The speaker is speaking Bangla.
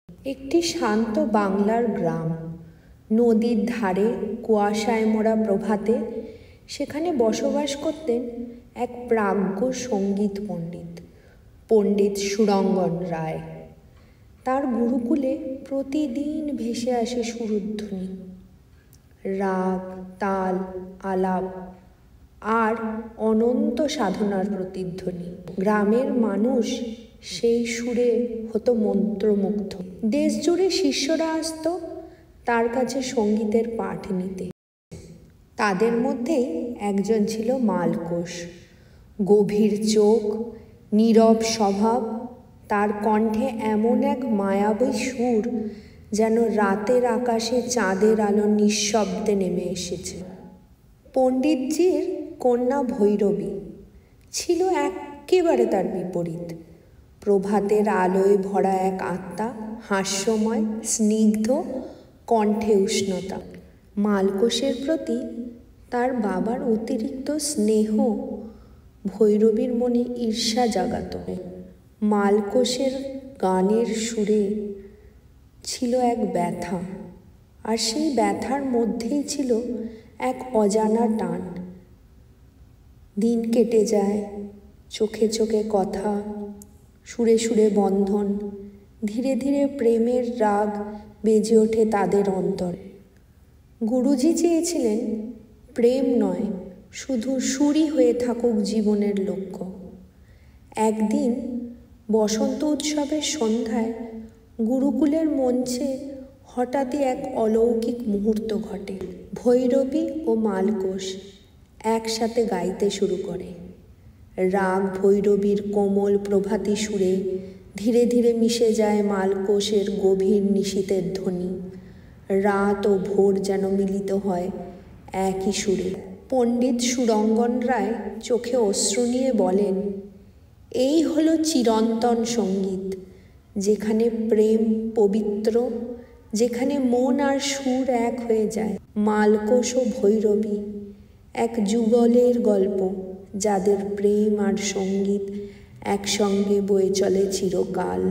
একটি শান্ত বাংলার গ্রাম, নদীর ধারে কুয়াশায় মোড়া প্রভাতে সেখানে বসবাস করতেন এক প্রাজ্ঞ সঙ্গীত পণ্ডিত, পণ্ডিত সুরঙ্গন রায়। তার গুরুকুলে প্রতিদিন ভেসে আসে সুরধ্বনি, রাগ, তাল, আলাপ আর অনন্ত সাধনার প্রতিধ্বনি। গ্রামের মানুষ সেই সুরে হতো মন্ত্রমুগ্ধ। দেশ জুড়ে শিষ্যরা আসত তার কাছে সঙ্গীতের পাঠ নিতে। তাদের মধ্যেই একজন ছিল মালকোষ। গভীর চোখ, নীরব স্বভাব, তার কণ্ঠে এমন এক মায়াবী সুর যেন রাতের আকাশে চাঁদের আলো নিঃশব্দে নেমে এসেছে। পণ্ডিতজির কন্যা ভৈরবী ছিল একেবারে তার বিপরীত। প্রভাতের আলোয় ভরা এক আত্মা, হাস্যময়, স্নিগ্ধ, কণ্ঠে উষ্ণতা। মালকোষের প্রতি তার বাবার অতিরিক্ত স্নেহ ভৈরবীর মনে ঈর্ষা জাগাত। মালকোষের গানের সুরে ছিল এক ব্যথা, আর সেই ব্যথার মধ্যেই ছিল এক অজানা টান। দিন কেটে যায়, চোখে চোখে কথা, সুরে সুরে বন্ধন, ধীরে ধীরে প্রেমের রাগ বেজে ওঠে তাদের অন্তরে। গুরুজি চেয়েছিলেন প্রেম নয়, শুধু সুরই হয়ে থাকুক জীবনের লক্ষ্য। একদিন বসন্ত উৎসবের সন্ধ্যায় গুরুকুলের মঞ্চে হঠাৎই এক অলৌকিক মুহূর্ত ঘটে। ভৈরবী ও মালকোষ একসাথে গাইতে শুরু করে। রাগ ভৈরবীর কোমল প্রভাতী সুরে ধীরে ধীরে মিশে যায় মালকোষের গভীর নিশীথের ধ্বনি। রাত ও ভোর যেন মিলিত হয় একই সুরে। পণ্ডিত সুরঙ্গন রায় চোখে অশ্রু নিয়ে বলেন, এই হলো চিরন্তন সঙ্গীত, যেখানে প্রেম পবিত্র, যেখানে মন আর সুর এক হয়ে যায়। মালকোষ ও ভৈরবী এক যুগলের গল্প, যাদের প্রেম আর সঙ্গীত একসঙ্গে বয়ে চলে চিরকাল।